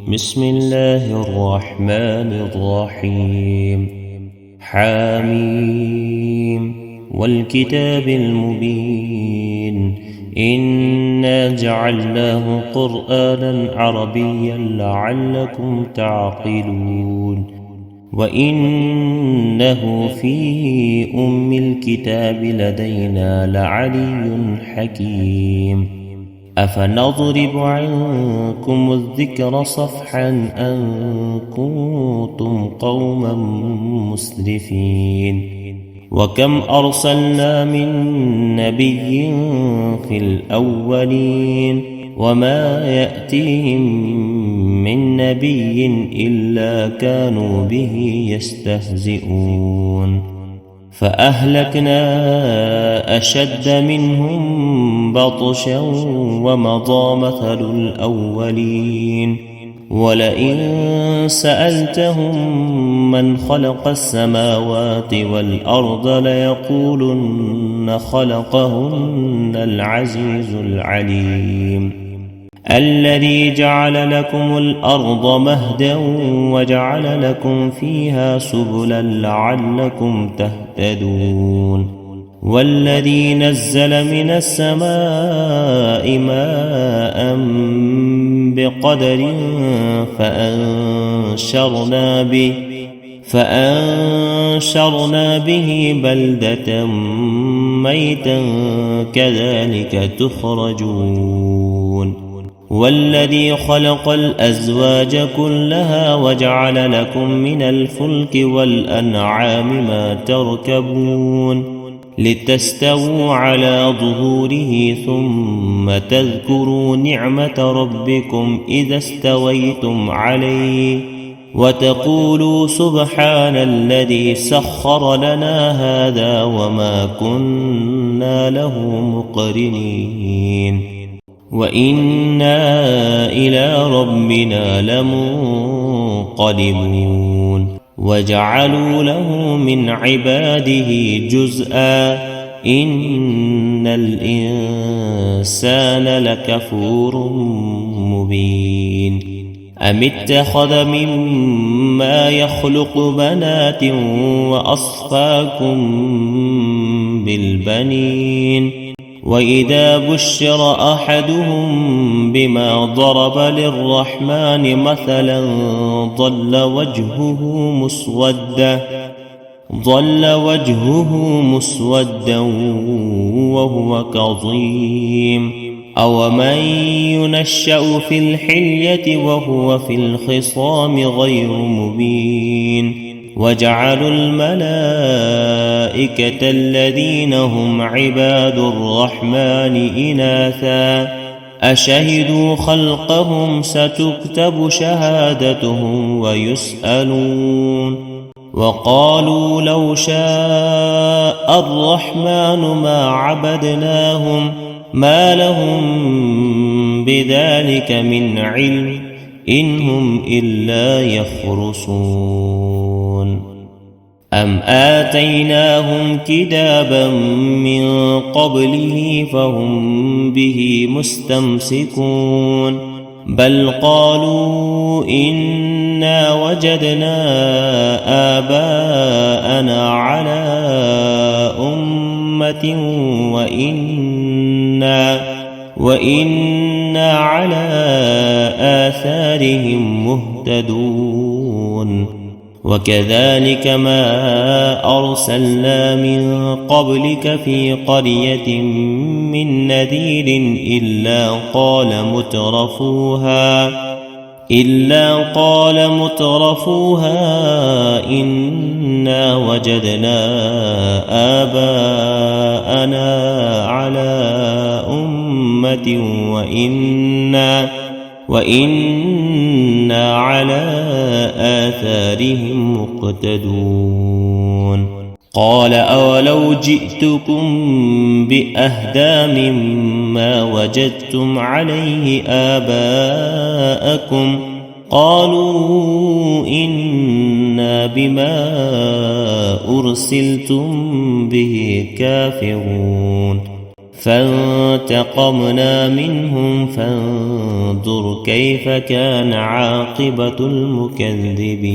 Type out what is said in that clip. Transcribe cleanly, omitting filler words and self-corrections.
بسم الله الرحمن الرحيم. حميم والكتاب المبين إنا جعلناه قرآنا عربيا لعلكم تعقلون وإنه في أم الكتاب لدينا لعلي حكيم. أفنضرب عنكم الذكر صفحا أن كنتم قوما مسرفين. وكم أرسلنا من نبي في الأولين وما يأتيهم من نبي إلا كانوا به يستهزئون. فأهلكنا أشد منهم بطشا ومضى مثل الأولين. ولئن سألتهم من خلق السماوات والأرض ليقولن خلقهن العزيز العليم. الذي جعل لكم الأرض مهدا وجعل لكم فيها سبلا لعلكم تهتدون. والذي نزل من السماء ماء بقدر فأنشرنا به بلدة ميتا كذلك تخرجون. والذي خلق الأزواج كلها وجعل لكم من الفلك والأنعام ما تركبون لتستووا على ظهوره ثم تذكروا نعمة ربكم إذا استويتم عليه وتقولوا سبحان الذي سخر لنا هذا وما كنا له مقرنين وإنا إلى ربنا لمنقلبون. وجعلوا له من عباده جزءا إن الإنسان لكفور مبين. أم اتخذ مما يخلق بنات وأصفاكم بالبنين وإذا بشر أحدهم بما ضرب للرحمن مثلا ظل وجهه مسودا وهو كظيم. أومن ينشأ في الحلية وهو في الخصام غير مبين. وجعلوا الملائكة الذين هم عباد الرحمن إناثا أشهدوا خلقهم ستكتب شهادتهم ويسألون. وقالوا لو شاء الرحمن ما عبدناهم ما لهم بذلك من علم إن هم إلا يخرصون. أم آتيناهم كتابا من قبله فهم به مستمسكون بل قالوا إنا وجدنا آباءنا على أمة وإنا على آثارهم مهتدون. وكذلك ما أرسلنا من قبلك في قرية من نذير إلا قال مترفوها إنا وجدنا آباءنا على أمة وإنا على آثارهم مقتدون. قال أولو جئتكم بأهدى مما وجدتم عليه آباءكم قالوا إنا بما أرسلتم به كافرون. فانتقمنا منهم فانظر كيف كان عاقبة المكذبين.